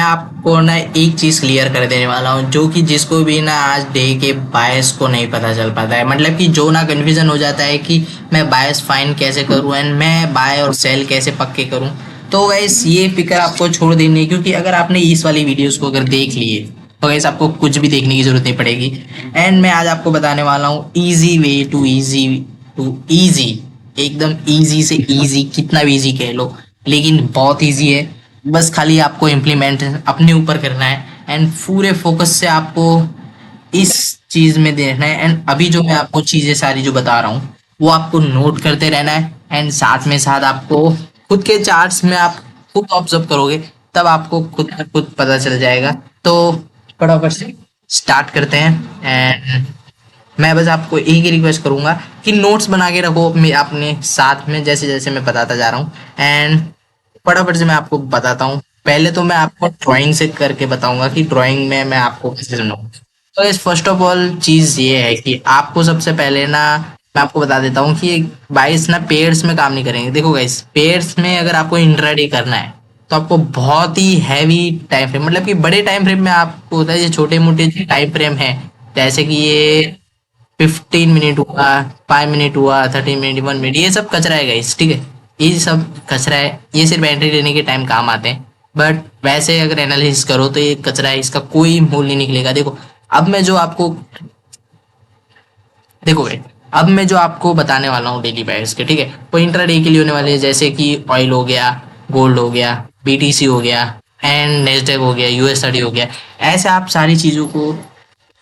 मैं आपको ना एक चीज क्लियर कर देने वाला हूँ, जो कि जिसको भी ना आज डे के बायस को नहीं पता चल पाता है, मतलब कि जो ना कन्फ्यूजन हो जाता है कि मैं बायस फाइंड कैसे करूँ एंड मैं बाय और सेल कैसे पक्के करूँ। तो गाइस ये फिक्र आपको छोड़ देनी है, क्योंकि अगर आपने इस वाली वीडियोस को अगर देख लिए तो गाइस आपको कुछ भी देखने की जरूरत नहीं पड़ेगी। एंड मैं आज आपको बताने वाला हूँ इजी वे टू इजी, एकदम इजी से इजी, कितना भी इजी कह लो, लेकिन बहुत इजी है। बस खाली आपको इम्प्लीमेंट अपने ऊपर करना है एंड पूरे फोकस से आपको इस चीज में देखना है। एंड अभी जो मैं आपको चीजें सारी जो बता रहा हूँ वो आपको नोट करते रहना है। एंड साथ में साथ आपको खुद के चार्ट्स में आप खुद ऑब्जर्व करोगे, तब आपको खुद ब खुद पता चल जाएगा। तो फटाफट से स्टार्ट करते हैं। एंड मैं बस आपको एक ही रिक्वेस्ट करूंगा कि नोट्स बना के रखो अपने साथ में, जैसे जैसे मैं बताता जा रहा हूँ। एंड फटाफट से मैं आपको बताता हूँ। पहले तो मैं आपको ड्राइंग से करके बताऊंगा कि ड्राइंग में मैं आपको कैसे समझाऊँ। तो इस फर्स्ट ऑफ ऑल चीज ये है कि आपको सबसे पहले ना मैं आपको बता देता हूँ कि बाइस ना पेयर्स में काम नहीं करेंगे। देखो गाइस, पेयर्स में अगर आपको इंट्राडे करना है तो आपको बहुत ही हैवी टाइम फ्रेम, मतलब कि बड़े टाइम फ्रेम में आपको होता है, ये छोटे मोटे टाइम फ्रेम है जैसे कि ये 15 मिनट हुआ, 5 मिनट हुआ, 30 मिनट, 1 मिनट, ये सब कचरा है गाइस, ठीक है। ये सब कचरा है, ये सिर्फ एंट्री लेने के टाइम काम आते हैं। बट वैसे अगर एनालिसिस करो तो ये कचरा है, इसका कोई मूल्य नहीं निकलेगा। देखो अब मैं जो आपको देखो भाई, अब मैं जो आपको बताने वाला हूँ डेली प्राइस के, ठीक है, वो इंट्राडे के लिए होने वाले हैं। जैसे कि ऑयल हो गया, गोल्ड हो गया, बीटीसी हो गया, एंड नेस्डेक हो गया, यूएस30 हो गया। ऐसे आप सारी चीजों को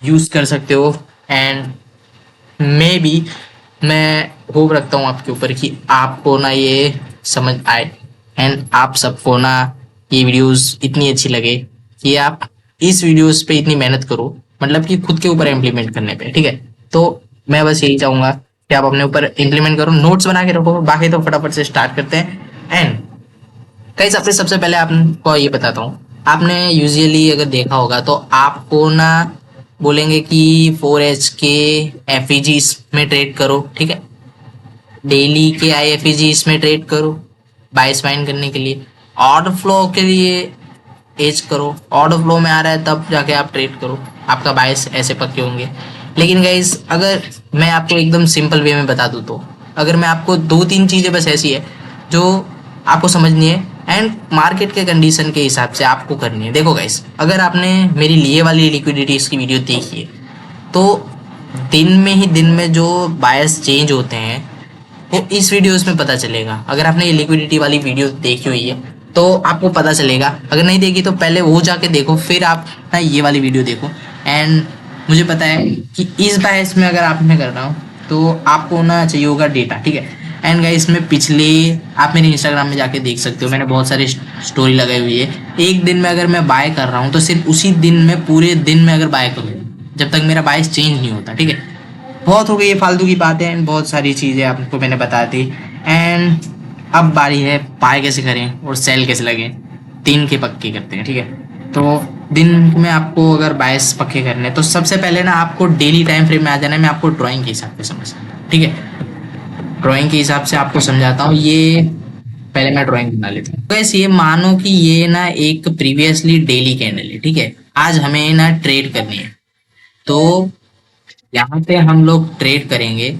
यूज कर सकते हो। एंड मे बी मैं होप रखता हूँ आपके ऊपर कि आपको ना ये समझ आए एंड आप सबको ना ये वीडियोस इतनी अच्छी लगे कि आप इस वीडियोस पे इतनी मेहनत करो, मतलब कि खुद के ऊपर इम्प्लीमेंट करने पे, ठीक है। तो मैं बस यही चाहूंगा कि आप अपने ऊपर इम्प्लीमेंट करो, नोट्स बना के रखो। बाकी तो फटाफट से स्टार्ट करते हैं। एंड कई सबसे पहले आपको ये बताता हूँ, आपने यूजुअली अगर देखा होगा तो आपको ना बोलेंगे कि 4H के एफईजीज में ट्रेड करो, ठीक है। डेली के आईएफईजी इसमें ट्रेड करो बाइस फाइंड करने के लिए। ऑर्डर फ्लो के लिए एज करो, ऑर्डर फ्लो में आ रहा है तब जाके आप ट्रेड करो, आपका बाइस ऐसे पक्के होंगे। लेकिन गाइस अगर मैं आपको एकदम सिंपल वे में बता दूं तो अगर मैं आपको दो तीन चीजें बस ऐसी है जो आपको समझनी है एंड मार्केट के कंडीशन के हिसाब से आपको करनी है। देखो गाइस, अगर आपने मेरी लिए वाली लिक्विडिटीज की वीडियो देखी है तो दिन में जो बायस चेंज होते हैं वो इस वीडियोस में पता चलेगा। अगर आपने ये लिक्विडिटी वाली वीडियो देखी हुई है तो आपको पता चलेगा, अगर नहीं देखी तो पहले वो जाके देखो, फिर आप ना ये वाली वीडियो देखो। एंड मुझे पता है कि इस बायस में अगर आप मैं कर रहा हूँ तो आपको ना चाहिए होगा डेटा, ठीक है। एंड गाइस इसमें पिछले आप मेरे इंस्टाग्राम में जाके देख सकते हो, मैंने बहुत सारी स्टोरी लगाई हुई है। एक दिन में अगर मैं बाय कर रहा हूँ तो सिर्फ उसी दिन में, पूरे दिन में अगर बाय करूँ जब तक मेरा बायस चेंज नहीं होता, ठीक है। बहुत हो गई ये फालतू की बातें एंड बहुत सारी चीज़ें आपको मैंने बता दी। एंड अब बारी है बाय कैसे करें और सेल कैसे लगे, दिन के पक्के करते हैं, ठीक है। तो दिन में आपको अगर बायस पक्के करने हैं तो सबसे पहले ना आपको डेली टाइम फ्रेम में आ जाना है। मैं आपको ड्राइंग के हिसाब से समझाता हूँ, ठीक है। ड्राइंग के हिसाब से आपको समझाता हूँ। ये पहले मैं ड्राइंग बना लेता हूँ। वैसे ये मानो कि ये ना एक प्रीवियसली डेली कैंडल है, ठीक है। आज हमें ना ट्रेड करनी है, तो यहाँ पे हम लोग ट्रेड करेंगे।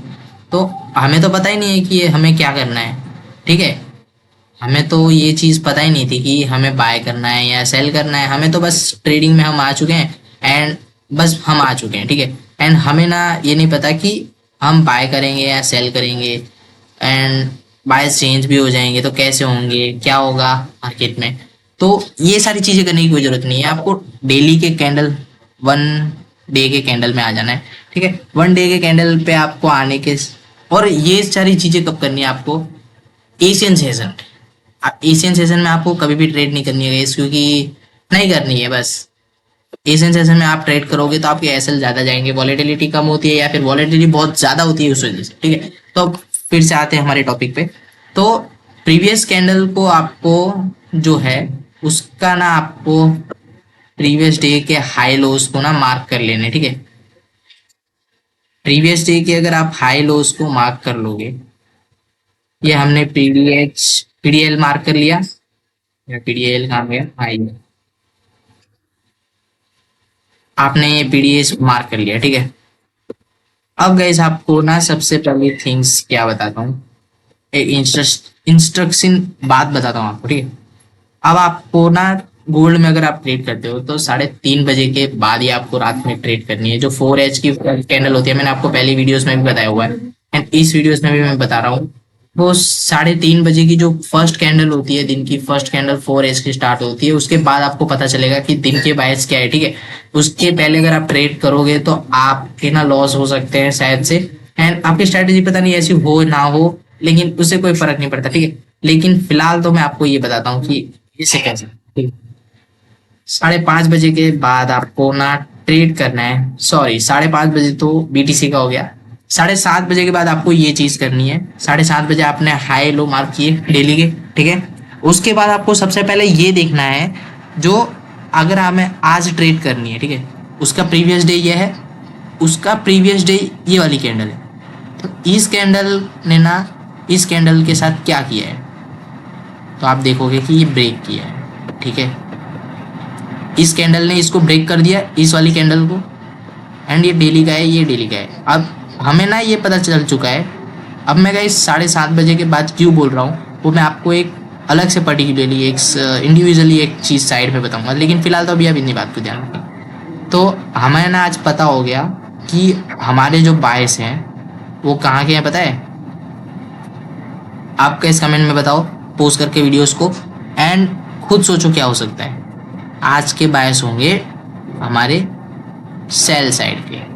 तो हमें तो पता ही नहीं है कि ये हमें क्या करना है, ठीक है। हमें तो ये चीज़ पता ही नहीं थी कि हमें बाय करना है या सेल करना है। हमें तो बस ट्रेडिंग में हम आ चुके हैं एंड बस हम आ चुके हैं, ठीक है। एंड हमें ना ये नहीं पता कि हम बाय करेंगे या सेल करेंगे एंड बाय चेंज भी हो जाएंगे तो कैसे होंगे, क्या होगा मार्केट में। तो ये सारी चीज़ें करने की कोई ज़रूरत नहीं है। आपको डेली के कैंडल, 1 डे के कैंडल में आ जाना है, ठीक है। 1 डे के कैंडल पे आपको आने के, और ये सारी चीज़ें कब करनी है आपको, एशियन सेशन। आप एशियन सेशन में आपको कभी भी ट्रेड नहीं करनी है guys, क्योंकि नहीं करनी है बस। एशियन सेशन में आप ट्रेड करोगे तो आपके एसएल ज्यादा जाएंगे, वॉलेटिलिटी कम होती है या फिर वॉलेटिलिटी बहुत ज्यादा होती है उस वजह से, ठीक है। तो अब फिर से आते हैं हमारे टॉपिक पे। तो प्रीवियस कैंडल को आपको जो है उसका ना आपको प्रीवियस डे के हाई लोज को ना मार्क कर लेने, ठीक है। प्रीवियस डे के अगर आप हाई लोज को मार्क कर लोगे, ये हमने पीडीएच पीडीएल मार्क कर लिया, या पीडीएल कहाँ गया, हाई। आपने ये पीडीएस मार्क कर लिया, ठीक है। अब गाइस आपको ना सबसे पहले थिंग्स क्या बताता हूँ, एक इंस्ट्रक्शन बात बताता हूँ आपको, ठीक है। अब आपको ना गोल्ड में अगर आप ट्रेड करते हो तो 3:30 बजे के बाद ही आपको रात में ट्रेड करनी है। जो 4H की कैंडल होती है, मैंने आपको पहले वीडियोस में भी बताया हुआ है एंड इस वीडियोस में भी मैं बता रहा हूँ। वो 3:30 बजे की जो फर्स्ट कैंडल होती है, दिन की फर्स्ट कैंडल 4H की स्टार्ट होती है, उसके बाद आपको पता चलेगा कि दिन के बायस क्या है, ठीक है। उसके पहले अगर आप ट्रेड करोगे तो आपके ना लॉस हो सकते हैं शायद से, एंड आपकी स्ट्रेटेजी पता नहीं ऐसी हो ना हो, लेकिन उससे कोई फर्क नहीं पड़ता, ठीक है। लेकिन फिलहाल तो मैं आपको ये बताता हूँ कि इसे कैसे, ठीक है। 5:30 बजे के बाद आपको ना ट्रेड करना है, सॉरी 5:30 बजे तो बीटीसी का हो गया। 7:30 बजे के बाद आपको ये चीज करनी है। 7:30 बजे आपने हाई लो मार्क किए डेली के, ठीक है। उसके बाद आपको सबसे पहले ये देखना है, जो अगर हमें आज ट्रेड करनी है, ठीक है, उसका प्रीवियस डे ये है, उसका प्रीवियस डे ये वाली कैंडल है। तो इस कैंडल ने ना इस कैंडल के साथ क्या किया है, तो आप देखोगे कि ये ब्रेक किया है, ठीक है। इस कैंडल ने इसको ब्रेक कर दिया, इस वाली कैंडल को, एंड ये डेली का है, ये डेली का है। अब हमें ना ये पता चल चुका है। अब मैं गाइस 7:30 बजे के बाद क्यों बोल रहा हूँ वो मैं आपको एक अलग से पर्टिकुलरली एक इंडिविजुअली एक चीज़ साइड में बताऊंगा, लेकिन फिलहाल तो अभी आप इतनी बात को ध्यान रखें। तो हमें ना आज पता हो गया कि हमारे जो बायस हैं वो कहाँ के हैं, पता है आपका? इस कमेंट में बताओ पोस्ट करके वीडियोस को, एंड खुद सोचो क्या हो सकता है। आज के बायस होंगे हमारे सेल साइड के।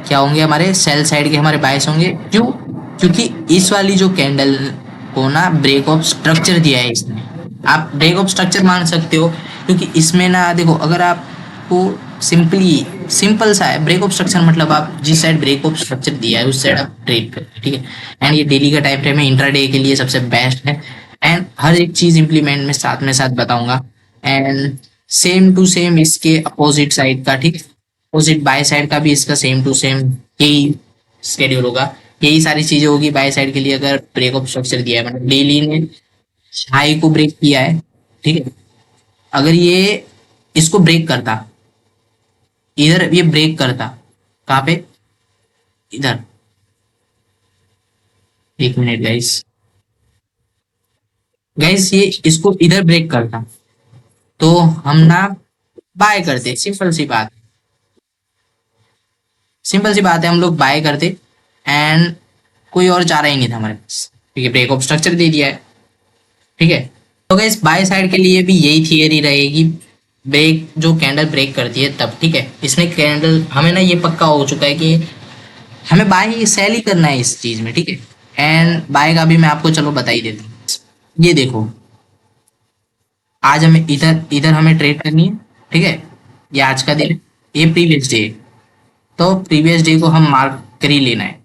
क्या होंगे? हमारे सेल साइड के हमारे बायस होंगे। क्यों? क्योंकि इस वाली जो कैंडल को ना ब्रेक ऑफ स्ट्रक्चर दिया है इसने। आप ब्रेक ऑफ स्ट्रक्चर मान सकते हो, क्योंकि इसमें ना देखो, अगर आपको सिंपल सा है ब्रेक ऑफ स्ट्रक्चर, मतलब आप जिस साइड ब्रेक ऑफ स्ट्रक्चर दिया है उस साइड आप ट्रेड करते हैं, ठीक है। एंड ये डेली का टाइम फ्रेम है, इंट्राडे के लिए सबसे बेस्ट है, एंड हर एक चीज इंप्लीमेंट में साथ बताऊंगा। एंड सेम टू सेम इसके अपोजिट साइड का, ठीक, अपोजिट बाय साइड का भी इसका सेम टू सेम यही स्केड्यूल होगा, यही सारी चीजें होगी बाय साइड के लिए। अगर ब्रेक ऑफ स्ट्रक्चर दिया है, मतलब डेली ने हाई को ब्रेक किया है, ठीक है, अगर ये इसको ब्रेक करता, इधर ये ब्रेक करता, कहाँ पे? इधर। एक मिनट गाइस, गाइस ये इसको इधर ब्रेक करता तो हम ना बाय करते। सिंपल सी बात है, हम लोग बाय करते, एंड कोई और चारा ही नहीं था हमारे पास, क्योंकि ब्रेक ऑफ स्ट्रक्चर दे दिया है, ठीक है। तो गाइस बाय साइड के लिए भी यही थियरी रहेगी, ब्रेक जो कैंडल ब्रेक करती है तब, ठीक है। इसने कैंडल हमें ना ये पक्का हो चुका है कि हमें बाय सेल ही करना है इस चीज में, ठीक है। एंड बाय का भी मैं आपको चलो बता ही देता हूँ। ये देखो, आज हमें इधर इधर हमें ट्रेड करनी है, ठीक है। ये आज का दिन है, ये प्रीवियस डे, तो प्रीवियस डे को हम मार्क कर ही लेना है।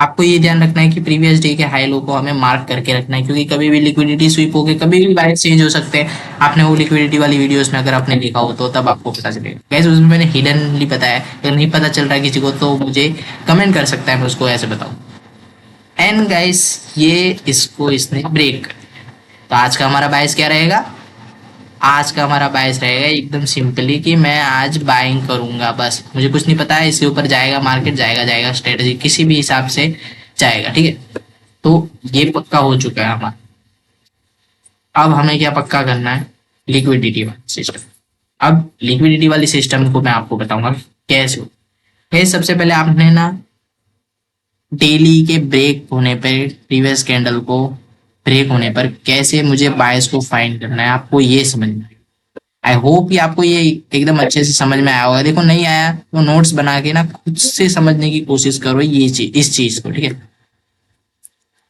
आपको ये ध्यान रखना है कि प्रीवियस डे के हाई लो को हमें मार्क करके रखना है, क्योंकि कभी भी लिक्विडिटी स्वीप होके कभी भी बायस चेंज हो सकते हैं। आपने वो लिक्विडिटी वाली वीडियोस में अगर आपने देखा हो तो तब आपको पता चलेगा। गैस उसमें मैंने हिडनली बताया, अगर नहीं पता चल रहा है किसी को तो मुझे कमेंट कर सकता है, मैं उसको ऐसे बताऊँ। एंड गाइस ये इसको इसने ब्रेक कर दिया। तो आज का हमारा बायस क्या रहेगा? आज का हमारा बायस रहेगा एकदम सिंपली कि मैं आज बाइंग करूंगा, बस मुझे कुछ नहीं पता है, इसके ऊपर जाएगा मार्केट, जाएगा स्ट्रेटजी किसी भी हिसाब से जाएगा, ठीक है। तो ये पक्का हो चुका है हमारा। अब हमें क्या पक्का करना है? लिक्विडिटी वाला सिस्टम। अब लिक्विडिटी वाली सिस्टम को मैं आपको बताऊंगा कैसे हो। सबसे पहले आपने ना डेली के ब्रेक होने पर, प्रीवियस कैंडल को ब्रेक होने पर कैसे मुझे बायस को फाइंड करना है, आपको ये समझना है। आई होप कि आपको ये एकदम अच्छे से समझ में आया होगा। देखो नहीं आया तो नोट्स बना के ना खुद से समझने की कोशिश करो ये चीज, इस चीज को, ठीक है।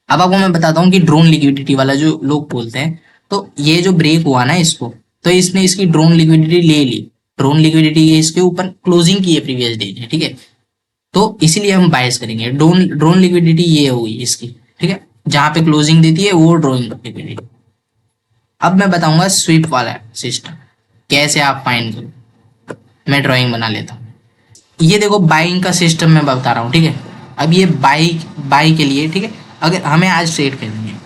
अब आपको मैं बताता हूँ कि ड्रोन लिक्विडिटी वाला जो लोग बोलते हैं, तो ये जो ब्रेक हुआ ना इसको, तो इसने इसकी ड्रोन लिक्विडिटी ले ली। ड्रोन लिक्विडिटी इसके ऊपर क्लोजिंग की है प्रीवियस डे ने, ठीक है। तो इसीलिए हम बायस करेंगे। ड्रोन लिक्विडिटी ये होगी इसकी, ठीक है, जहां पे क्लोजिंग देती है वो ड्रोइंग लिक्विडिटी। अब मैं बताऊंगा स्वीप वाला सिस्टम कैसे आप फाइंड करो। मैं ड्राइंग बना लेता हूँ। ये देखो बाइंग का सिस्टम मैं बता रहा हूँ, ठीक है। अब ये बाई के लिए, ठीक है, अगर हमें आज ट्रेड करनी है,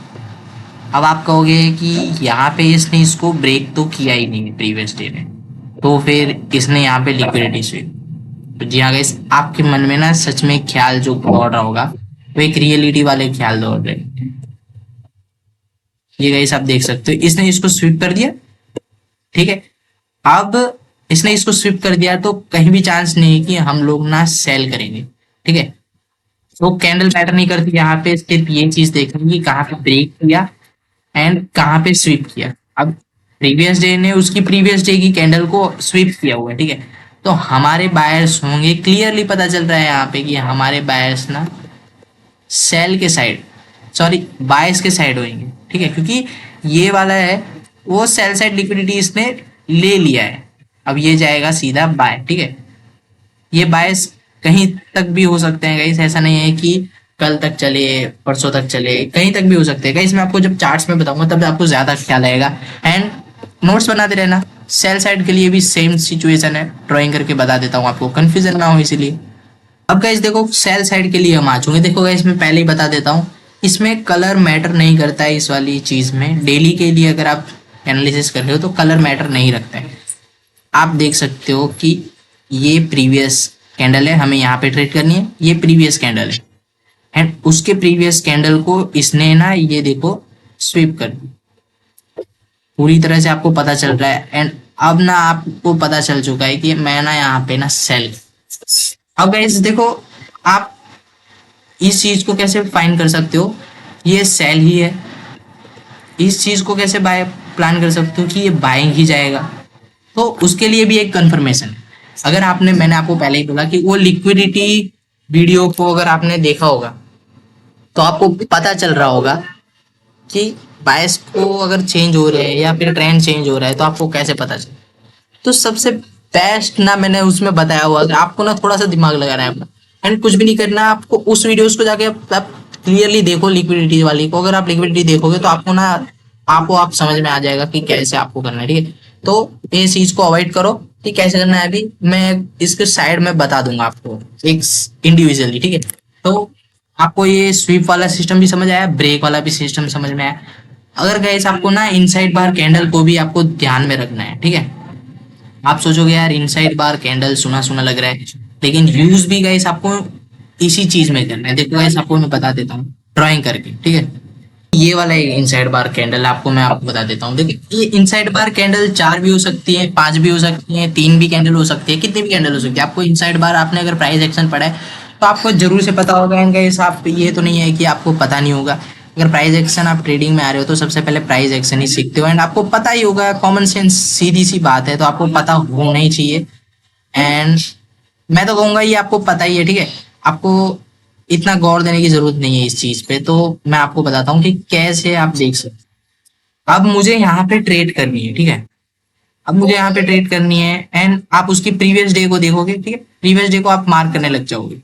अब आप कहोगे कि यहाँ पे इसने इसको ब्रेक तो किया ही नहीं प्रीवियस डे ने, तो फिर इसने यहाँ पे लिक्विडिटी स्वीप। तो जी हाँ गाइस, आपके मन में ना सच में ख्याल जो दौड़ रहा होगा वो एक रियलिटी वाले ख्याल दौड़ रहे हैं। ये गाइस आप देख सकते हो, इसने इसको स्वीप कर दिया, ठीक है। अब इसने इसको स्वीप कर दिया तो कहीं भी चांस नहीं है कि हम लोग ना सेल करेंगे, ठीक है। तो कैंडल मैटर नहीं करती यहाँ पे, सिर्फ ये चीज देखनी कि कहाँ पे ब्रेक किया एंड कहाँ पे स्वीप किया। अब प्रीवियस डे ने उसकी प्रीवियस डे की कैंडल को स्वीप किया हुआ है, ठीक है। तो हमारे बायर्स होंगे, क्लियरली पता चल रहा है यहाँ पे कि हमारे बायर्स ना सेल के साइड, सॉरी बायर्स के साइड होंगे, ठीक है। क्योंकि ये वाला है वो सेल साइड लिक्विडिटी इसने ले लिया है, अब ये जाएगा सीधा बाय, ठीक है। ये बायस कहीं तक भी हो सकते हैं गाइस, ऐसा नहीं है कि कल तक चले, परसों तक चले, कहीं तक भी हो सकते हैं गाइस। मैं आपको जब चार्ट्स में बताऊंगा तब आपको ज्यादा ख्याल आएगा। एंड नोट्स बनाते रहना। सेल साइड के लिए भी सेम सिचुएशन है, ड्राइंग करके बता देता हूँ आपको, कंफ्यूजन ना हो इसीलिए। अब गाइस देखो, सेल साइड के लिए हम आ चुके हैं। देखो गाइस, मैं पहले ही बता देता हूँ, इसमें कलर मैटर नहीं करता है। इस वाली चीज में डेली के लिए अगर आप एनालिसिस कर रहे हो तो कलर मैटर नहीं रखता है। आप देख सकते हो कि ये प्रीवियस कैंडल है, हमें यहाँ पे ट्रेड करनी है, ये प्रीवियस कैंडल है एंड उसके प्रीवियस कैंडल को इसने ना ये देखो स्वीप कर दी। पूरी तरह से आपको पता चल रहा है एंड अब ना आपको पता चल चुका है कि मैं ना यहाँ पे ना सेल। अब गाइस देखो, आप इस चीज को कैसे फाइंड कर सकते हो, ये सेल ही है। इस चीज को कैसे बाय प्लान कर सकते हो कि ये बाइंग ही जाएगा, तो उसके लिए भी एक कंफर्मेशन है। अगर आपने, मैंने आपको पहले ही बोला कि वो लिक्विडिटी वीडियो को अगर आपने देखा होगा तो आपको पता चल रहा होगा कि बायस को अगर चेंज हो रहे हैं या फिर ट्रेंड चेंज हो रहा है तो आपको कैसे पता चले। तो सबसे बेस्ट ना मैंने उसमें बताया हुआ कि आपको ना थोड़ा सा दिमाग लगाना है अपना एंड कुछ भी नहीं करना। आपको उस वीडियोस को जाके आप क्लियरली देखो, लिक्विडिटी वाली को। अगर आप लिक्विडिटी देखोगे तो आपको ना आप समझ में आ जाएगा कि कैसे आपको करना है, ठीक है। तो ये चीज को अवॉइड करो कि कैसे करना है। अभी मैं इसके साइड में बता दूंगा आपको एक इंडिविजुअली, ठीक है। तो आपको ये स्वीप वाला सिस्टम भी समझ आया, ब्रेक वाला भी सिस्टम समझ में आया। अगर गाइस आपको ना इनसाइड बार कैंडल को भी आपको ध्यान में रखना है, ठीक है। आप सोचोगे यार इनसाइड बार कैंडल सुना सुना लग रहा है, लेकिन यूज भी गाइस आपको इसी चीज में करना है। देखो गाइस, आपको मैं बता देता हूँ ड्राइंग करके, ठीक है। ये वाला इनसाइड बार कैंडल आपको मैं आपको बता देता हूँ। देखिए, ये इनसाइड बार कैंडल 4 भी हो सकती है, 5 भी हो सकती है, 3 भी कैंडल हो सकती है, कितनी भी कैंडल हो सकती है। आपको इनसाइड बार, आपने अगर प्राइस एक्शन पढ़ा है तो आपको जरूर से पता होगा इनका हिसाब। ये तो नहीं है कि आपको पता नहीं होगा। अगर प्राइस एक्शन आप ट्रेडिंग में आ रहे हो तो सबसे पहले प्राइस एक्शन ही सीखते हो एंड आपको पता ही होगा। कॉमन सेंस, सीधी सी बात है, तो आपको पता होना ही चाहिए। एंड मैं तो कहूंगा ये आपको पता ही है, ठीक है। आपको इतना गौर देने की जरूरत नहीं है इस चीज पे। तो मैं आपको बताता हूँ कि कैसे आप देख सकते। अब मुझे यहाँ पे ट्रेड करनी है, ठीक है। अब मुझे यहाँ पे ट्रेड करनी है एंड आप उसकी प्रीवियस डे को देखोगे, ठीक है। प्रीवियस डे को आप मार्क करने लग जाओगे।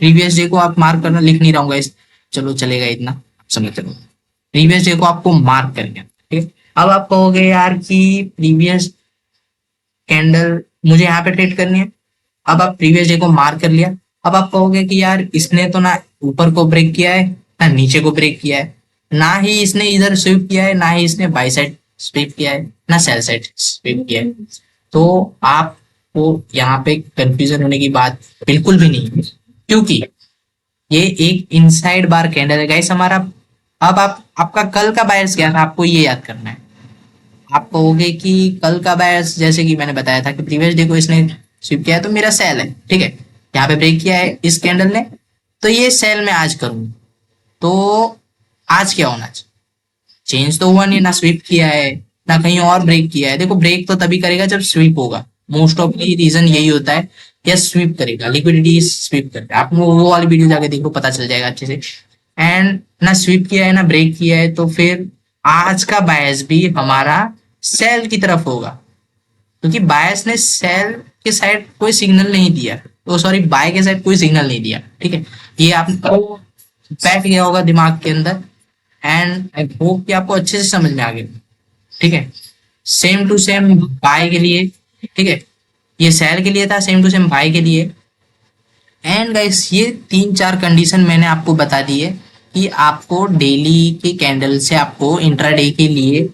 प्रीवियस डे को आप मार्क करना, लिख नहीं रहूंगा इस, चलो चलेगा इतना, आप समझ चलो। प्रीवियस डे को आपको मार्क करना, ठीक है। अब आप कहोगे यार कि प्रीवियस कैंडल मुझे यहाँ पे ट्रेड करनी है। अब आप प्रीवियस डे को मार्क कर लिया। अब आप कहोगे कि यार इसने तो ना ऊपर को ब्रेक किया है ना नीचे को ब्रेक किया है, ना ही इसने इधर स्वीप किया है, ना ही इसने बाई साइड स्वीप किया है, ना सेल साइड स्वीप किया है। तो आपको यहाँ पे कंफ्यूजन होने की बात बिल्कुल भी नहीं है, क्योंकि ये एक इनसाइड बार कैंडल है गाइस हमारा। अब आपका कल का बायर्स क्या था, आपको ये याद करना है। आप कहोगे कि कल का बायर्स, जैसे कि मैंने बताया था कि प्रीवियस डे को इसने स्वीप किया है तो मेरा सेल है, ठीक है। यहाँ पे ब्रेक किया है इस कैंडल ने, तो ये सेल में आज करूंगा। तो आज क्या होना चाहिए, चेंज तो हुआ नहीं, ना स्वीप किया है ना कहीं और ब्रेक किया है। देखो, ब्रेक तो तभी करेगा जब स्वीप होगा। मोस्ट ऑफ दी रीजन यही होता है, या स्वीप करेगा, लिक्विडिटी स्वीप करता है। आप वो वाली वीडियो जाके देखो, पता चल जाएगा अच्छे से। एंड ना स्वीप किया है ना ब्रेक किया है, तो फिर आज का बायस भी हमारा सेल की तरफ होगा, क्योंकि बायस ने सेल के साइड कोई सिग्नल नहीं दिया, तो सॉरी बाय के साइड कोई सिग्नल नहीं दिया, ठीक है। ये आपको बैठ गया होगा दिमाग के अंदर एंड आई होप कि आपको अच्छे से समझ में आ गया, ठीक है। सेम टू सेम बाय के लिए, ठीक है, ये सेल के लिए था, सेम टू सेम बाय के लिए। एंड गाइस, ये 3-4 कंडीशन मैंने आपको बता दी है कि आपको डेली के कैंडल से आपको इंट्राडे के लिए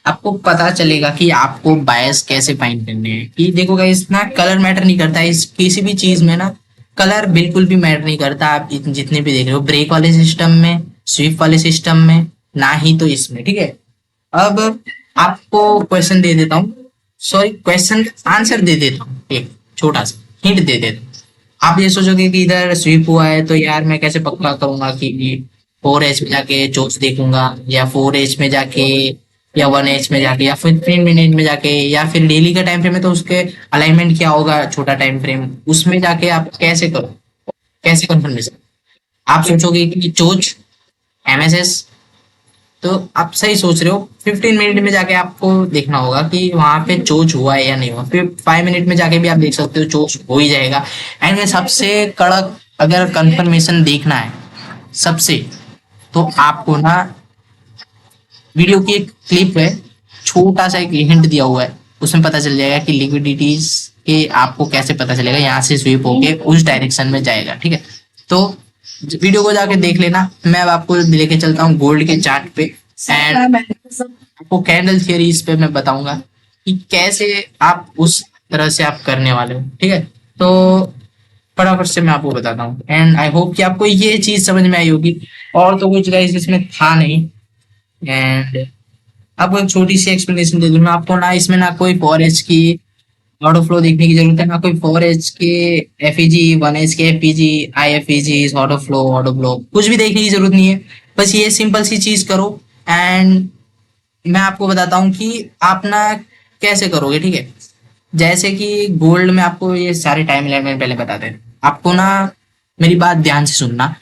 आपको पता चलेगा कि आपको बायस कैसे फाइंड करने हैं। कि देखो गाइस ना, कलर मैटर नहीं करता इस किसी भी चीज में ना, कलर बिल्कुल भी मैटर नहीं करता। आप जितने भी देख रहे हो, ब्रेक वाले सिस्टम में, स्विफ्ट वाले सिस्टम में, ना ही तो इसमें, ठीक है। अब आपको क्वेश्चन दे देता हूँ, सॉरी क्वेश्चन आंसर दे देता हूँ, एक छोटा सा हिंट दे देता हूँ। आप ये सोचोगे कि इधर स्वीप हुआ है तो यार मैं कैसे पक्का करूंगा कि 4H में जाके चोच देखूंगा, या 4H में जाके, या 1H में जाके, या फिर 3 मिनट में जाके, या फिर डेली का टाइम फ्रेम है तो उसके अलाइनमेंट क्या होगा, छोटा टाइम फ्रेम उसमें जाके आप कैसे करो, कैसे कंफर्मेशन। आप सोचोगे कि चोच, MSS, तो आप सही सोच रहे हो। 15 मिनट में जाके आपको देखना होगा कि वहां पे चोच हुआ है या नहीं हुआ। फिर 5 मिनट में जाके भी आप देख सकते हो, चोच हो ही जाएगा। एंड सबसे कड़क अगर कंफर्मेशन देखना है सबसे, तो आपको ना वीडियो की एक क्लिप है, छोटा सा एक हिंट दिया हुआ है, उसमें पता चल जाएगा कि लिक्विडिटीज के आपको कैसे पता चलेगा, यहाँ से स्वीप होके उस डायरेक्शन में जाएगा, ठीक है। तो वीडियो को जाके देख लेना। मैं अब आपको लेके चलता हूँ गोल्ड के चार्ट पे, एंड आपको कैंडल थियरीज पे मैं बताऊंगा कि कैसे आप उस तरह से आप करने वाले हो, ठीक है। तो फटाफट से मैं आपको बताता हूँ, एंड आई होप कि आपको ये चीज समझ में आई होगी। और तो कुछ गाइस इसमें था नहीं। एंड आपको एक छोटी सी एक्सप्लेनेशन दे दूं मैं आपको ना, इसमें ना कोई 4H की ऑटो फ्लो देखने की जरूरत है, ना कोई 4H के FEG, 1H के FEG, IFEG, ऑटो फ्लो कुछ भी देखने की जरूरत नहीं है। बस ये सिंपल सी चीज करो, एंड मैं आपको बताता हूँ कि आप ना कैसे करोगे, ठीक है। जैसे कि गोल्ड में आपको ये सारे टाइम एलिमेंट पहले बताते हैं। आपको ना मेरी बात ध्यान से सुनना।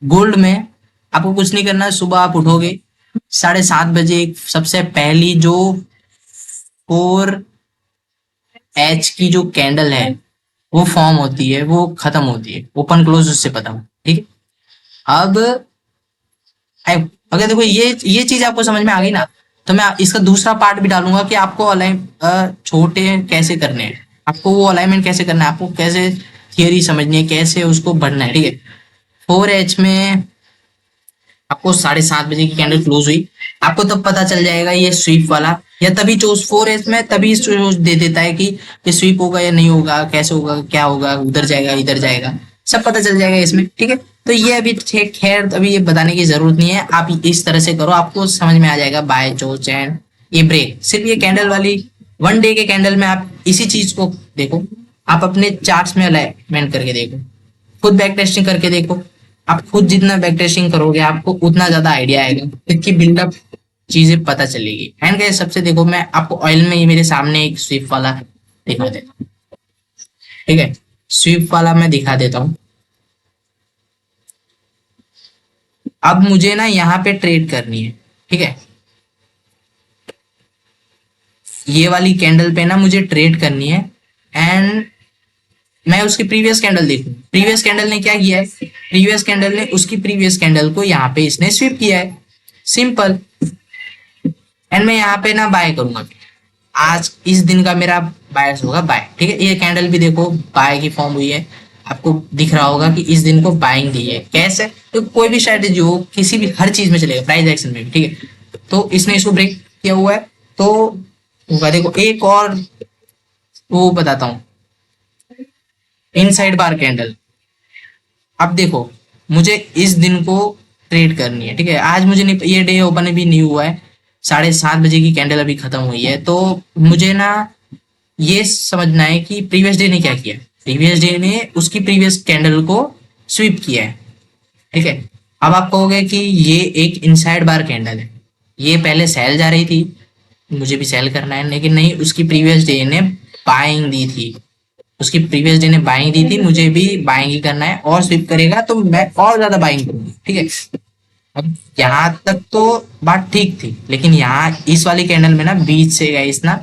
गोल्ड में आपको कुछ नहीं करना है, सुबह आप उठोगे 7:30 बजे, सबसे पहली जो 4H की जो कैंडल है वो फॉर्म होती है, वो खत्म होती है, ओपन क्लोज उससे पता हो, ठीक है। अब अगर देखो ये चीज आपको समझ में आ गई ना, तो मैं इसका दूसरा पार्ट भी डालूंगा कि आपको अलाइन छोटे कैसे करने हैं, आपको वो अलाइनमेंट कैसे करना है, आपको कैसे थियरी समझनी है, कैसे उसको बढ़ना है, ठीक है। 4H में आपको 7:30 बजे की कैंडल क्लोज हुई, आपको तब पता चल जाएगा ये स्वीप वाला, या तभी चोज 4H में तभी चोज दे देता है कि ये स्वीप होगा या नहीं होगा, कैसे होगा, क्या होगा, उधर जाएगा इधर जाएगा, सब पता चल जाएगा इसमें, ठीक है। तो ये अभी खैर अभी ये बताने की जरूरत नहीं है, आप इस तरह से करो, आपको समझ में आ जाएगा बाय चोज एंड ये ब्रेक। सिर्फ ये कैंडल वाली 1 डे के कैंडल में आप इसी चीज को देखो, आप अपने चार्ट्स में अलाइनमेंट करके देखो, खुद बैक टेस्टिंग करके देखो। आप खुद जितना बैक टेस्टिंग करोगे आपको उतना ज्यादा आइडिया आएगा, क्योंकि बिल्डअप चीजें पता चलेगी। एंड गाइस सबसे देखो, मैं आपको ऑयल में ही मेरे सामने एक स्विफ्ट वाला दिखा देता हूँ, ठीक है। स्विफ्ट वाला मैं दिखा देता हूँ। अब मुझे ना यहाँ पे ट्रेड करनी है, ठीक है। ये वाली कैंडल पे ना मुझे ट्रेड करनी है, एंड मैं उसकी प्रीवियस कैंडल देखूं, प्रीवियस कैंडल ने क्या किया है, प्रीवियस कैंडल ने उसकी प्रीवियस कैंडल को यहाँ पे इसने स्विप किया है, सिंपल। एंड मैं यहाँ पे ना बाय करूंगा, आज इस दिन का मेरा बायस होगा बाय, ठीक है। ये कैंडल भी देखो बाय की फॉर्म हुई है, आपको दिख रहा होगा कि इस दिन को बाइंग दी है। कैसे, तो कोई भी स्ट्रेटेजी हो, किसी भी हर चीज में चलेगा, प्राइस एक्शन में भी, ठीक है। तो इसने इसको ब्रेक किया हुआ है, तो होगा देखो एक और वो बताता हूँ, इनसाइड बार कैंडल। अब देखो मुझे इस दिन को ट्रेड करनी है, ठीक है। आज मुझे नहीं, ये डे ओपन भी नहीं हुआ है, 7:30 बजे की कैंडल अभी खत्म हुई है, तो मुझे ना ये समझना है कि प्रीवियस डे ने क्या किया। प्रीवियस डे ने उसकी प्रीवियस कैंडल को स्वीप किया है, ठीक है। अब आप कहोगे कि ये एक इनसाइड बार कैंडल है, ये पहले सेल जा रही थी, मुझे भी सेल करना है, लेकिन नहीं, उसकी प्रीवियस डे ने बाइंग दी थी, उसकी प्रीवियस डे ने बाइंग दी थी, मुझे भी बाइंग ही करना है, और स्विप करेगा तो मैं और ज्यादा बाइंग करूंगी, ठीक है। अब यहाँ तक तो बात ठीक थी, लेकिन यहाँ इस वाली कैंडल में ना बीच से गाइस ना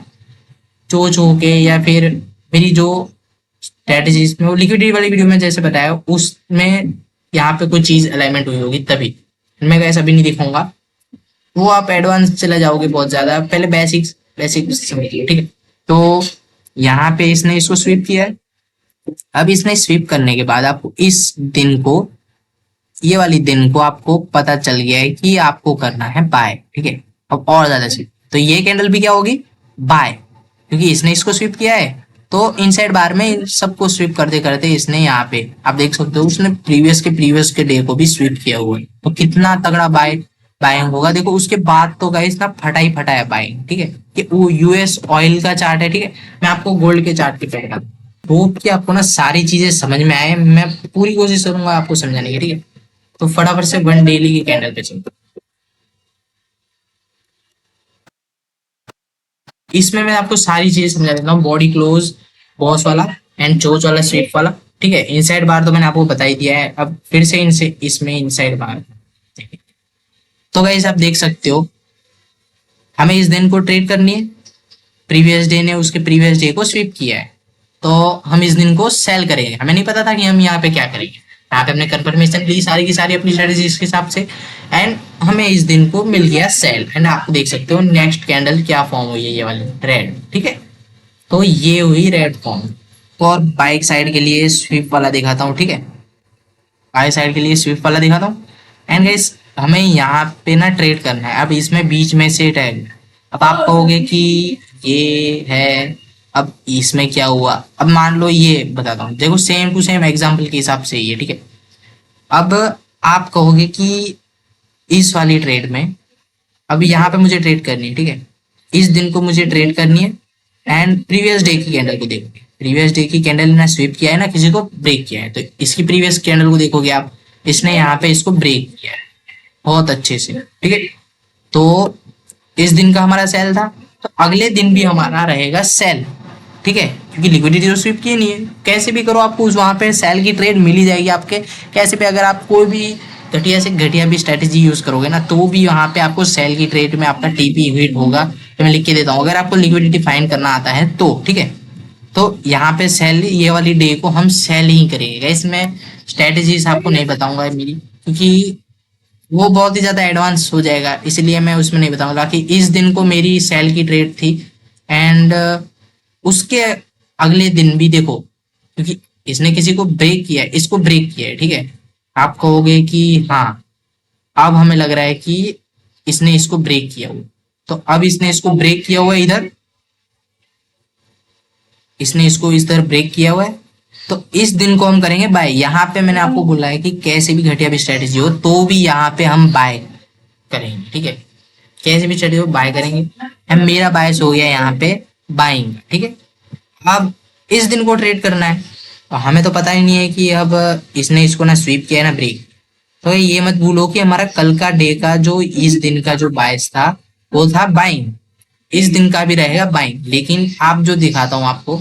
चोच होके, या फिर मेरी जो स्ट्रेटेजीज में वो लिक्विडिटी वाली वीडियो में जैसे बताया उसमें यहाँ पे कोई चीज अलाइनमेंट हुई होगी, तभी मैं गाइस अभी नहीं दिखाऊंगा, वो आप एडवांस चले जाओगे बहुत ज्यादा, पहले बेसिक्स बेसिक्स समझिए, ठीक है। तो यहाँ पे इसने इसको स्वीप किया है। अब इसने स्वीप करने के बाद आपको इस दिन को, ये वाली दिन को आपको पता चल गया है कि आपको करना है बाय, ठीक है। अब और ज्यादा चीज, तो ये कैंडल भी क्या होगी, बाय, क्योंकि इसने इसको स्वीप किया है। तो इनसाइड बार में इन सबको स्वीप करते करते इसने यहाँ पे आप देख सकते हो उसने प्रीवियस के डे को भी स्वीप किया हुआ है। तो कितना तगड़ा बाइंग होगा, देखो उसके बाद तो गाइस ना फटा ही फटा है बाइंग, ठीक है। कि वो यूएस ऑयल का चार्ट है, ठीक है। मैं आपको गोल्ड के चार्ट की पहले वो कि आपको ना सारी चीजें समझ में आए, मैं पूरी कोशिश करूंगा आपको समझाने की, ठीक है। तो फटाफट से वन डेली की कैंडल पे चलते, इसमें मैं आपको सारी चीजें समझा देता हूँ। बॉडी क्लोज, बॉस वाला एंड चोच वाला, स्वीप वाला, ठीक है। इनसाइड बार तो मैंने आपको बता ही दिया है, अब फिर से इनसे इसमें इनसाइड बार। तो गाइस आप देख सकते हो हमें इस दिन को ट्रेड करनी है, प्रीवियस डे ने उसके प्रीवियस डे को स्वीप किया है, तो हम इस दिन को सेल करेंगे। हमें नहीं पता था कि हम यहाँ पे क्या करेंगे, यहाँ पे हमने कंफर्मेशन ली सारी की सारी अपनी स्ट्रेटेजी के हिसाब से, एंड हमें इस दिन को मिल गया सेल। एंड आप देख सकते हो नेक्स्ट कैंडल क्या फॉर्म हुई है, ये वाली रेड, ठीक है। तो ये हुई रेड फॉर्म। और बाइक साइड के लिए स्विफ्ट वाला दिखाता हूँ, ठीक है। बाइक साइड के लिए स्विफ्ट वाला दिखाता हूँ। एंड गाइस हमें यहाँ पे ना ट्रेड करना है। अब इसमें बीच में से टैग, अब आप कहोगे कि ये है, अब इसमें क्या हुआ। अब मान लो ये बताता हूँ, देखो सेम टू सेम एग्जाम्पल के हिसाब से ये, ठीक है। अब आप कहोगे कि इस वाली ट्रेड में, अब यहाँ पे मुझे ट्रेड करनी है, ठीक है। इस दिन को मुझे ट्रेड करनी है एंड प्रीवियस डे की कैंडल को देखोगे, प्रीवियस डे की कैंडल ने स्वीप किया है ना, किसी को ब्रेक किया है, तो इसकी प्रीवियस कैंडल को देखोगे आप, इसने यहाँ पे इसको ब्रेक किया है बहुत अच्छे से, ठीक है। तो इस दिन का हमारा सेल था, तो अगले दिन भी हमारा रहेगा सेल, ठीक है। क्योंकि लिक्विडिटी तो स्वीप की नहीं है, कैसे भी करो आपको उस वहां पे सेल की ट्रेड मिल ही जाएगी आपके, कैसे भी। अगर आप कोई भी घटिया से घटिया भी स्ट्रेटेजी यूज करोगे ना, तो भी वहां पे आपको सेल की ट्रेड में आपका टीपी हिट होगा। तो मैं लिख के देता हूँ, अगर आपको लिक्विडिटी फाइंड करना आता है तो, ठीक है। तो यहाँ पे सेल, ये वाली डे को हम सेल ही करेंगे। इसमें स्ट्रेटेजीज आपको नहीं बताऊंगा मेरी, क्योंकि वो बहुत ही ज्यादा एडवांस हो जाएगा, इसलिए मैं उसमें नहीं बताऊंगा कि इस दिन को मेरी सेल की ट्रेड थी। एंड उसके अगले दिन भी देखो, क्योंकि इसने किसी को ब्रेक किया है, इसको ब्रेक किया है, ठीक है। आप कहोगे कि हाँ अब हमें लग रहा है कि इसने इसको ब्रेक किया हुआ, तो अब इसने इसको ब्रेक किया हुआ है इधर, इसने इसको इस तरह ब्रेक किया हुआ है, तो इस दिन को हम करेंगे बाय। यहाँ पे मैंने आपको बोला है कि कैसे भी घटिया भी स्ट्रेटेजी हो तो भी यहाँ पे हम बाय करेंगे, ठीक है। कैसे भी स्ट्रेटेजी हो बाय करेंगे। अब मेरा बायस हो गया यहाँ पे बाइंग, ठीक है। अब इस दिन को ट्रेड करना है, तो हमें तो पता ही नहीं है कि अब इसने इसको ना स्वीप किया है ना ब्रेक। तो ये मत भूलो कि हमारा कल का डे का जो इस दिन का जो बायस था वो था बाइंग, इस दिन का भी रहेगा बाइंग। लेकिन आप जो दिखाता हूं आपको,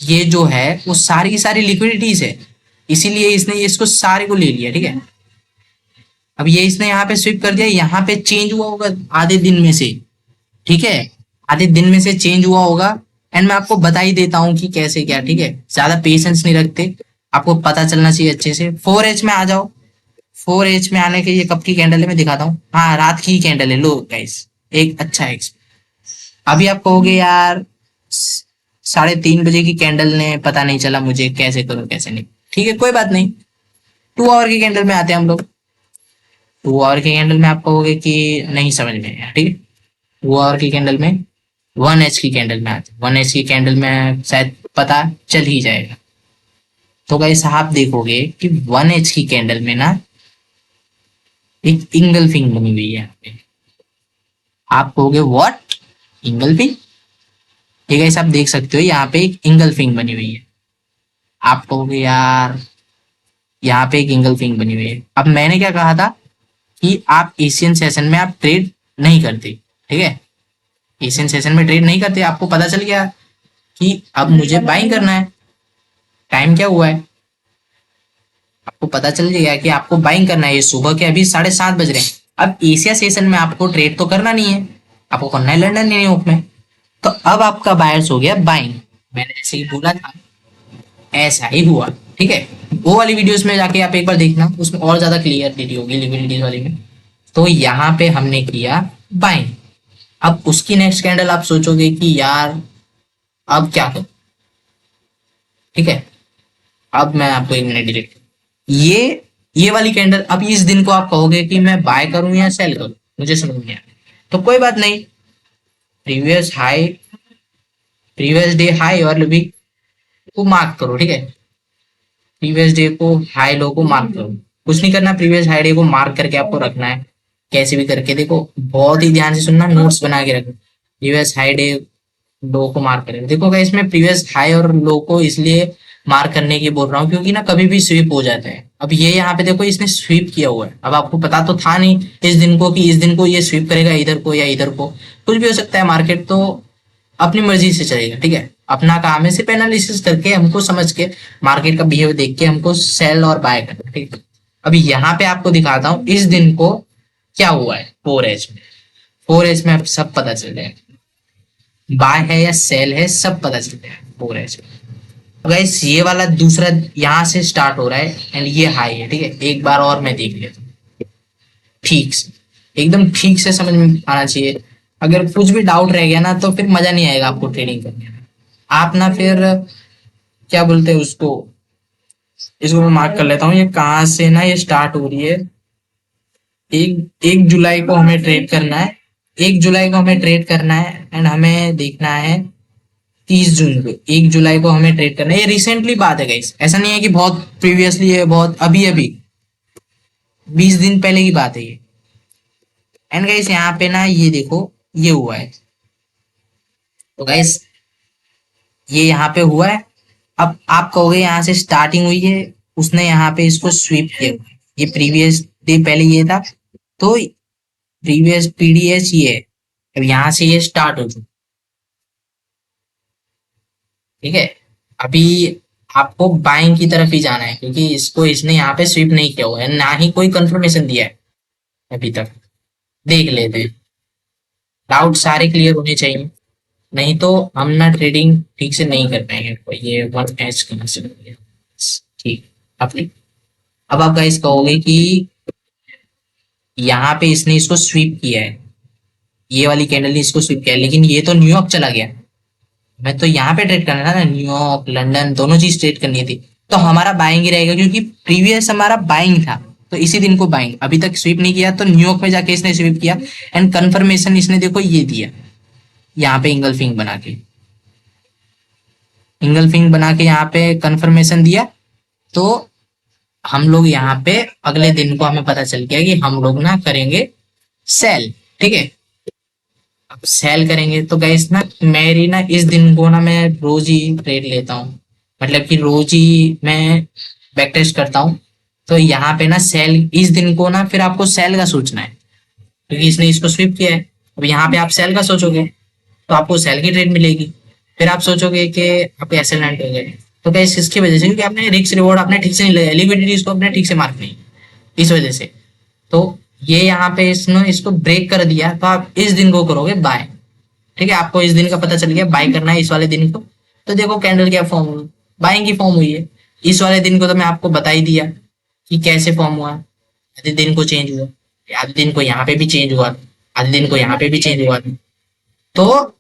ये जो है वो सारी की सारी लिक्विडिटीज है, इसीलिए इसने इसको सारे को ले लिया, ठीक है। अब ये इसने यहाँ पे स्विप कर दिया, यहाँ पे चेंज हुआ होगा आधे दिन में से, ठीक है। आधे दिन में से चेंज हुआ होगा। एंड मैं आपको बता ही देता हूँ कि कैसे क्या, ठीक है। ज्यादा पेशेंस नहीं रखते, आपको पता चलना चाहिए अच्छे से। 4H में आ जाओ। 4H में आने के ये कब की कैंडल है मैं दिखाता हूँ। हाँ रात की कैंडल है, लो गाइस एक अच्छा है। अभी आप कहोगे यार 3:30 बजे की कैंडल ने पता नहीं चला मुझे, कैसे करूं कैसे नहीं, ठीक है कोई बात नहीं। 2 आवर की कैंडल में आते हैं हम लोग। 2 आवर की कैंडल में आप कहोगे कि नहीं समझ में आया, ठीक है। 2 आवर की कैंडल में 1H की कैंडल में आते हैं। 1H की कैंडल में शायद पता चल ही जाएगा। तो गाइस आप देखोगे कि 1H की कैंडल में ना एक इंगल्फिंग बनी हुई है यहाँ पे। आप कहोगे व्हाट, इंगल्फिंग? ठीक है, आप देख सकते हो यहाँ पे एक इंगल्फिंग बनी हुई है। आप कहोगे यार यहाँ पे एक इंगल्फिंग बनी हुई है। अब मैंने क्या कहा था कि आप एशियन सेशन में आप ट्रेड नहीं करते, ठीक है। एशियन सेशन में ट्रेड नहीं करते, आपको पता चल गया कि अब मुझे बाइंग करना है। टाइम क्या हुआ है, आपको पता चल गया कि आपको बाइंग करना है। ये सुबह के अभी 7:30 बज रहे हैं। अब एशिया सेशन में आपको ट्रेड तो करना नहीं है, आपको करना है लंदन न्यूयॉर्क में। तो अब आपका बायर्स हो गया बाइंग। मैंने जैसे ही बोला था ऐसा ही हुआ, ठीक है। वो वाली वीडियोस में जाके आप एक बार देखना, उसमें और ज्यादा क्लियरिटी होगी लिक्विडिटीज वाली में। तो यहाँ पे हमने किया बाइंग। अब उसकी नेक्स्ट कैंडल आप सोचोगे कि यार अब क्या करूं, ठीक है। अब मैं आपको 1 मिनट डिलीट, ये वाली कैंडल, अब इस दिन को आप कहोगे कि मैं बाय करूं या सेल करूं, मुझे समझ नहीं आया। तो कोई बात नहीं, previous high, previous day high और भी को मार्क करो, ठीक है। प्रीवियस डे को, हाई लो को मार्क करो, कुछ नहीं करना, प्रीवियस हाई डे को मार्क करके आपको रखना है, कैसे भी करके। देखो बहुत ही ध्यान से सुनना, नोट्स बना के रखना। प्रीवियस हाई डे लो को मार्क करेंगे। देखो गाइस, मैं प्रीवियस हाई और लो को इसलिए मार्क करने की बोल रहा हूँ क्योंकि ना कभी भी स्वीप हो जाता है। अब ये यहाँ पे देखो इसने स्वीप किया हुआ है, अब आपको पता तो था नहीं इस दिन को कि इस दिन को ये स्वीप करेगा इधर को या इधर को, कुछ भी हो सकता है। मार्केट तो अपनी मर्जी से चलेगा, ठीक है। अपना काम है सिर्फ एनालिसिस करके, हमको समझ के, मार्केट का बिहेव देख के हमको सेल और बाय करना, ठीक है। अभी यहाँ पे आपको दिखाता हूँ इस दिन को क्या हुआ है 4H में। 4H में अब सब पता चल जाएगा, बाय है या सेल है सब पता चल जाएगा 4H में। गाइस ये वाला दूसरा यहाँ से स्टार्ट हो रहा है एंड ये हाई है, ठीक है। एक बार और मैं देख लेता हूँ ठीक से, एकदम ठीक से समझ में आना चाहिए। अगर कुछ भी डाउट रह गया ना तो फिर मजा नहीं आएगा आपको ट्रेडिंग करने में। आप ना फिर क्या बोलते हैं उसको, इसको मैं मार्क कर लेता हूँ, ये कहाँ से ना ये स्टार्ट हो रही है। एक एक जुलाई को हमें ट्रेड करना है, 1 जुलाई को हमें ट्रेड करना है एंड हमें देखना है 30 जून को। 1 जुलाई को हमें ट्रेड करना है। ये रिसेंटली बात है गाइस, ऐसा नहीं है कि बहुत प्रीवियसली है, बहुत अभी अभी 20 दिन पहले की बात है ये। एंड गाइस यहाँ पे ना ये देखो ये हुआ है, तो गाइस ये यहाँ पे हुआ है। अब आप कहोगे यहाँ से स्टार्टिंग हुई है, उसने यहाँ पे इसको स्वीप किया हुआ है। ये प्रीवियस डे पहले ये था, तो प्रीवियस पीडीएस ये है। अब यहाँ से ये स्टार्ट हो चुका, ठीक है। अभी आपको बाइंग की तरफ ही जाना है क्योंकि इसको इसने यहाँ पे स्वीप नहीं किया हुआ है, ना ही कोई कंफर्मेशन दिया है अभी तक। देख लेते हैं, डाउट सारे क्लियर होने चाहिए, नहीं तो हम ना ट्रेडिंग ठीक से नहीं कर पाएंगे। तो ये 1H कहाँ से हो गया, ठीक। अपनी अब आप गाइस कहोगे कि यहाँ पे इसने इसको स्वीप किया है, ये वाली कैंडल ने इसको स्वीप किया है, लेकिन ये तो न्यूयॉर्क चला गया। मैं तो यहाँ पे ट्रेड करना था ना, न्यूयॉर्क लंदन दोनों चीज ट्रेड करनी थी, तो हमारा बाइंग ही रहेगा क्योंकि प्रीवियस हमारा बाइंग था, तो इसी दिन को बाइंग। अभी तक स्वीप नहीं किया तो न्यूयॉर्क में जाके इसने स्वीप किया एंड कंफर्मेशन इसने देखो ये दिया, यहाँ पे इंगल्फिंग बना के, इंगल्फिंग बना के यहाँ पे कंफर्मेशन दिया। तो हम लोग यहाँ पे अगले दिन को हमें पता चल गया कि हम लोग ना करेंगे सेल, ठीक है। अब सेल करेंगे तो गाइस ना मेरी ना इस दिन को ना मैं रोज ही ट्रेड लेता हूँ, मतलब कि रोज ही मैं बैक टेस्ट करता हूँ। तो यहाँ पे ना सेल इस दिन को ना फिर आपको सेल का सोचना है क्योंकि इसने इसको स्विप किया है। अब यहाँ पे आप सेल का सोचोगे तो आपको सेल की ट्रेड मिलेगी, फिर आप सोचोगे कि आपके एसएल लैंड हो गए। तो गाइस इसकी वजह से, क्योंकि आपने रिस्क रिवॉर्ड आपने ठीक से नहीं लगाया, लिक्विडिटी इसको आपने ठीक से मार्क नहीं, इस वजह से। तो ये यहाँ पे इसने इसको ब्रेक कर दिया, तो आप इस दिन को करोगे बाय, ठीक है। आपको इस दिन का पता चल गया बाय करना है इस वाले दिन को, तो देखो कैंडल क्या फॉर्म हुई, बाइंग की फॉर्म हुई है। इस वाले दिन को तो मैं आपको बता ही दिया कि कैसे फॉर्म हुआ, आधे दिन को चेंज हुआ, आधे दिन को यहाँ पे भी चेंज हुआ, आधे दिन को यहाँ पे भी चेंज हुआ। तो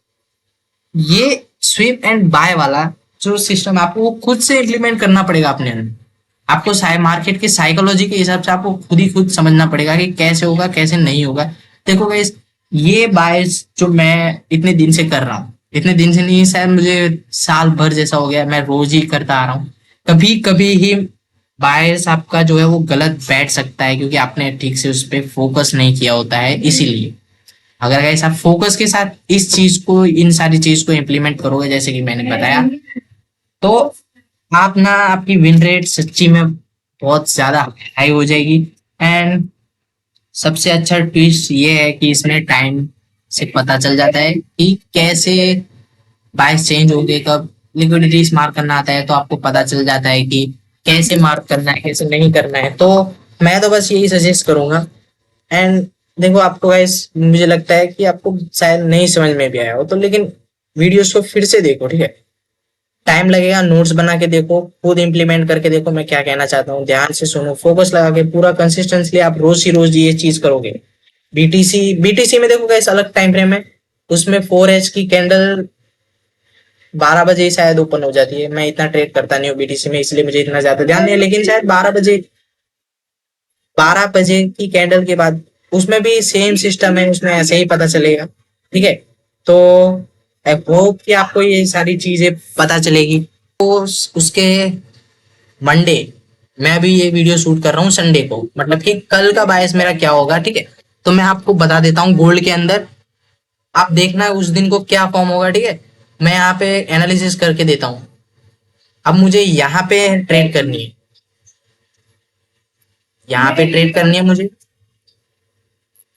ये स्वीप एंड बाय वाला जो सिस्टम है आपको वो खुद से इम्प्लीमेंट करना पड़ेगा अपने अंदर। आपको मार्केट की साइकोलॉजी के हिसाब से आपको खुद ही खुद समझना पड़ेगा कि कैसे होगा कैसे नहीं होगा। देखो गाइस, ये बायस जो मैं इतने दिन से कर रहा हूँ, इतने दिन से नहीं शायद मुझे साल भर जैसा हो गया, मैं रोज ही करता आ रहा हूँ। कभी कभी ही बायस आपका जो है वो गलत बैठ सकता है क्योंकि आपने ठीक से उस पर फोकस नहीं किया होता है, इसीलिए। अगर गाइस आप फोकस के साथ इस चीज को, इन सारी चीज को इम्प्लीमेंट करोगे जैसे कि मैंने बताया, तो आप ना आपकी विन रेट सच्ची में बहुत ज्यादा हाई हो जाएगी। एंड सबसे अच्छा ट्विस्ट ये है कि इसमें टाइम से पता चल जाता है कि कैसे बाइस चेंज हो गए, कब लिक्विडिटी मार्क करना आता है तो आपको पता चल जाता है कि कैसे मार्क करना है कैसे नहीं करना है। तो मैं तो बस यही सजेस्ट करूंगा। एंड देखो आपको गाइस, मुझे लगता है कि आपको शायद नहीं समझ में भी आया हो तो, लेकिन वीडियोस को फिर से देखो, ठीक है। टाइम लगेगा, नोट्स बना के देखो, खुद इंप्लीमेंट करके देखो मैं क्या कहना चाहता हूँ, ध्यान से सुनो, फोकस लगा के पूरा कंसिस्टेंसली आप रोज ही रोज ये चीज करोगे। बीटीसी बीटीसी में देखो गाइस अलग टाइम फ्रेम है, उसमें 4H की कैंडल 12 बजे ही शायद ओपन हो जाती है। मैं इतना ट्रेड करता नहीं हूँ बीटीसी में, इसलिए मुझे इतना ज्यादा ध्यान नहीं है, लेकिन शायद 12 बजे की कैंडल के बाद उसमें भी सेम सिस्टम है, उसमें ऐसे ही पता चलेगा। ठीक है, तो आई होप कि आपको ये सारी चीजें पता चलेगी। तो उसके मंडे मैं अभी ये वीडियो शूट कर रहा हूँ संडे को, मतलब कि कल का बायस मेरा क्या होगा। ठीक है, तो मैं आपको बता देता हूँ गोल्ड के अंदर आप देखना उस दिन को क्या फॉर्म होगा। ठीक है, मैं यहाँ पे एनालिसिस करके देता हूँ। अब मुझे यहाँ पे ट्रेड करनी है, यहाँ पे ट्रेड करनी है मुझे।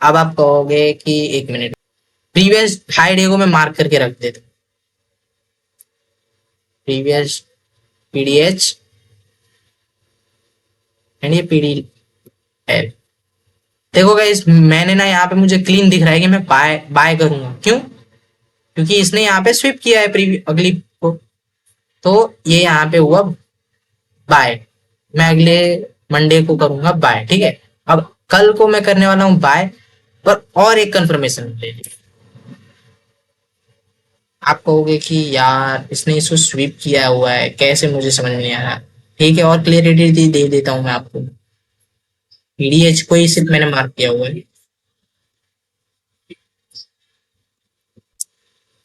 अब आप कहोगे कि एक मिनट, प्रीवियस हाई डे को मैं मार्क करके रख देता हूँ। प्रीवियस पीडीएच एंड ये पीडी एल। देखो गाइस, मैंने ना यहाँ पे मुझे क्लीन दिख रहा है कि मैं बाय बाय करूंगा। क्यों? क्योंकि इसने यहाँ पे स्विप किया है प्रीवियस अगली को, तो ये यहाँ पे हुआ बाय। मैं अगले मंडे को करूंगा बाय। ठीक है, अब कल को मैं करने वाला हूँ बाय, पर और एक कंफर्मेशन ले ली। आप कहोगे कि यार इसने इसको स्वीप किया हुआ है, कैसे, मुझे समझ में नहीं आ रहा। ठीक है, और क्लियरिटी दे देता हूँ मैं आपको। पीडीएच को ही सिर्फ मैंने मार्क किया हुआ है।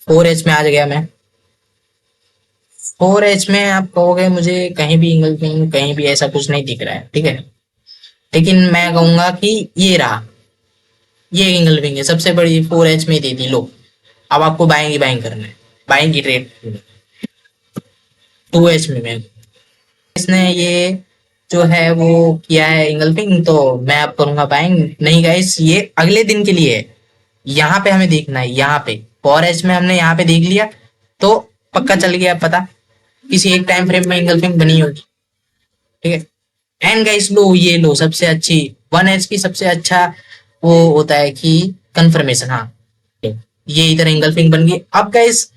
4H में आ गया मैं। 4H में आप कहोगे मुझे कहीं भी इंगल्फिंग, कहीं भी ऐसा कुछ नहीं दिख रहा है। ठीक है, लेकिन मैं कहूंगा कि ये रहा, ये इंगल्फिंग है सबसे बड़ी, 4H में दे दी लो। अब आपको बाइंग बाइंग करना है, बाइंग की ट्रेड 2H में मैं, इसने ये जो है वो किया है इंगल्फिंग, तो मैं अब करूंगा बाइंग। नहीं गाइस, ये अगले दिन के लिए है, यहाँ पे हमें देखना है। यहाँ पे 4H में हमने यहाँ पे देख लिया तो पक्का चल गया पता, किसी एक टाइम फ्रेम में इंगल्फिंग बनी होगी। ठीक है, एंड गाइस लो, ये लो सबसे अच्छी 1H की सबसे अच्छा वो होता है कि कंफर्मेशन। हाँ, ये इधर इंगल्फिंग बन गई। अब गाइस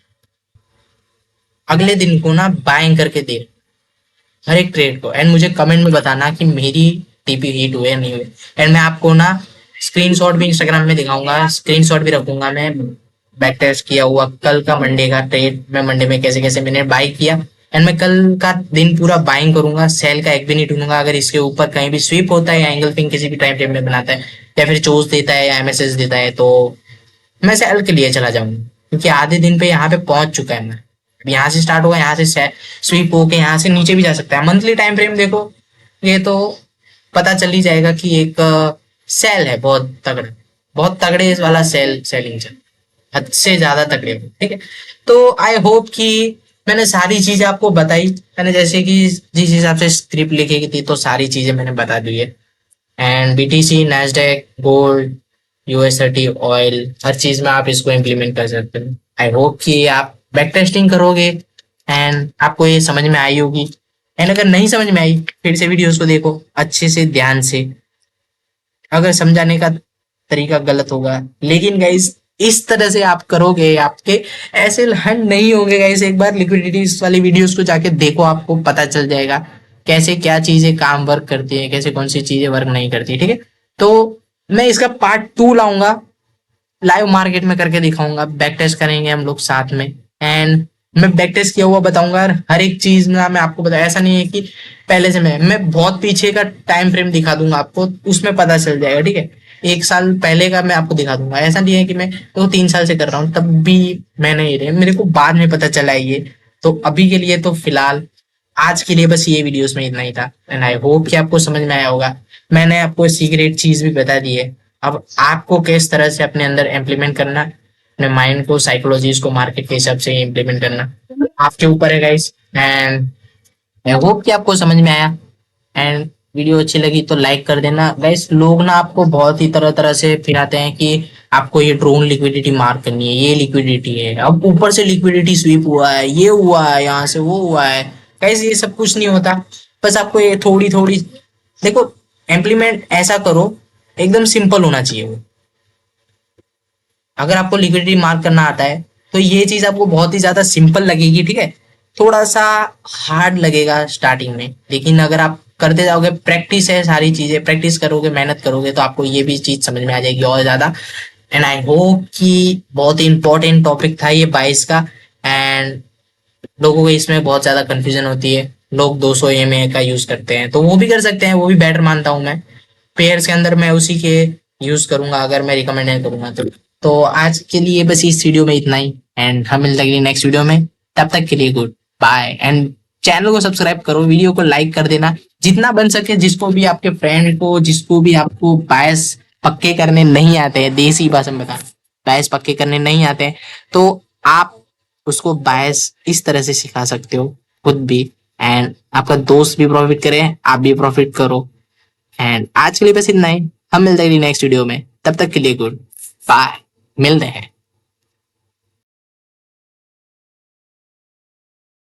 अगले दिन को ना बाइंग करके दे हर एक ट्रेड को, एंड मुझे कमेंट में बताना कि मेरी टीपी हिट हुए या नहीं हुए। एंड मैं आपको ना स्क्रीनशॉट भी इंस्टाग्राम में दिखाऊंगा, स्क्रीनशॉट भी रखूंगा मैं, बैक टेस्ट किया हुआ कल का मंडे का ट्रेड, मैं मंडे में कैसे कैसे मैंने बाई किया। एंड मैं कल का दिन पूरा बाइंग करूंगा, सेल का एक भी नहीं ढूंढूंगा। अगर इसके ऊपर कहीं भी स्वीप होता है या एंगल पिंग किसी भी टाइम फ्रेम में बनाता है या फिर चोज देता है या एमएसएस देता है, तो मैं सेल के लिए चला जाऊंगा, क्योंकि आधे दिन पे यहाँ पे पहुंच चुका है मैं। यहाँ से स्टार्ट होगा, यहाँ से स्वीप होके यहाँ से नीचे भी जा सकता है। मंथली टाइम फ्रेम देखो, ये तो पता चल ही जाएगा कि एक सेल है बहुत तगड़ा, बहुत तगड़े वाला सेलिंग चल, हद से ज्यादा तगड़े। ठीक है, तो आई होप कि मैंने सारी चीजें आपको बताई। मैंने जैसे कि जिस हिसाब से स्क्रिप्ट लिखी थी तो सारी चीजें मैंने बता दी है। And BTC, Nasdaq, gold, US30 oil, हर चीज में आप इसको इम्प्लीमेंट कर सकते हो। आई होप कि आप बैक टेस्टिंग करोगे एंड आपको ये समझ में आई होगी। एंड अगर नहीं समझ में आई, फिर से वीडियोस को देखो अच्छे से, ध्यान से। अगर समझाने का तरीका गलत होगा, लेकिन गाइस इस तरह से आप करोगे, आपके ऐसे हंड नहीं होंगे गाइस। एक बार लिक्विडिटी वाली वीडियोस को जाके देखो, आपको पता चल जाएगा कैसे क्या चीजें काम वर्क करती है, कैसे कौन सी चीजें वर्क नहीं करती। ठीक है, तो मैं इसका पार्ट 2 लाऊंगा, लाइव मार्केट में करके दिखाऊंगा, बैक टेस्ट करेंगे हम लोग साथ में। एंड मैं बैक टेस्ट किया हुआ बताऊंगा हर एक चीज ना, मैं आपको बताया। ऐसा नहीं है कि पहले से मैं बहुत पीछे का टाइम फ्रेम दिखा दूंगा आपको, उसमें पता चल जाएगा। ठीक है, 1 साल पहले का मैं आपको दिखा दूंगा। ऐसा नहीं है कि मैं तो 3 साल से कर रहा हूँ तब भी मैं नहीं रहे, मेरे को बाद में पता चला है ये। तो अभी के लिए तो फिलहाल आज के लिए बस ये वीडियोस में इतना ही था। एंड आई होप कि आपको समझ में आया होगा। मैंने आपको सीक्रेट चीज भी बता दी है, अब आपको किस तरह से अपने अंदर इम्प्लीमेंट करना, अपने माइंड को, साइकोलॉजीज को मार्केट के हिसाब से इम्प्लीमेंट करना आपके ऊपर है गाइस। एंड आई होप कि आपको समझ में आया। एंड वीडियो अच्छी लगी तो लाइक कर देना गाइस। लोग ना आपको बहुत ही तरह तरह से फिराते हैं कि आपको ये ड्रोन लिक्विडिटी मार्क करनी है, ये लिक्विडिटी है, अब ऊपर से लिक्विडिटी स्वीप हुआ है, ये हुआ है, यहाँ से वो हुआ है। गाइस ये सब कुछ नहीं होता, बस आपको ये थोड़ी थोड़ी देखो, इम्प्लीमेंट ऐसा करो, एकदम सिंपल होना चाहिए वो। अगर आपको लिक्विडिटी मार्क करना आता है तो ये चीज आपको बहुत ही ज्यादा सिंपल लगेगी। ठीक है, थोड़ा सा हार्ड लगेगा स्टार्टिंग में, लेकिन अगर आप करते जाओगे, प्रैक्टिस है, सारी चीजें प्रैक्टिस करोगे, मेहनत करोगे, तो आपको ये भी चीज समझ में आ जाएगी और ज्यादा। एंड आई होप कि बहुत ही इंपॉर्टेंट टॉपिक था ये 22 का। एंड लोगों को इसमें बहुत ज्यादा कंफ्यूजन होती है, लोग 200 EMA का यूज करते हैं, तो वो भी कर सकते हैं, वो भी बेटर मानता हूं मैं। पेयर्स के अंदर मैं उसी के यूज करूंगा अगर मैं रिकमेंड नहीं करूंगा तो आज के लिए बस इस वीडियो में इतना ही, एंड हम मिलते हैं नेक्स्ट वीडियो में। तब तक के लिए गुड बाय, एंड चैनल को सब्सक्राइब करो, वीडियो को लाइक कर देना जितना बन सके, जिसको भी आपके फ्रेंड को, जिसको भी आपको बायस पक्के करने नहीं आते हैं, देसी भाषा में बता, बायस पक्के करने नहीं आते हैं, तो आप उसको बायस इस तरह से सिखा सकते हो खुद भी, एंड आपका दोस्त भी प्रॉफिट करे, आप भी प्रॉफिट करो। एंड आज के लिए बस इतना ही, हम मिलते हैं नेक्स्ट वीडियो में, तब तक के लिए गुड बाय, मिलते हैं।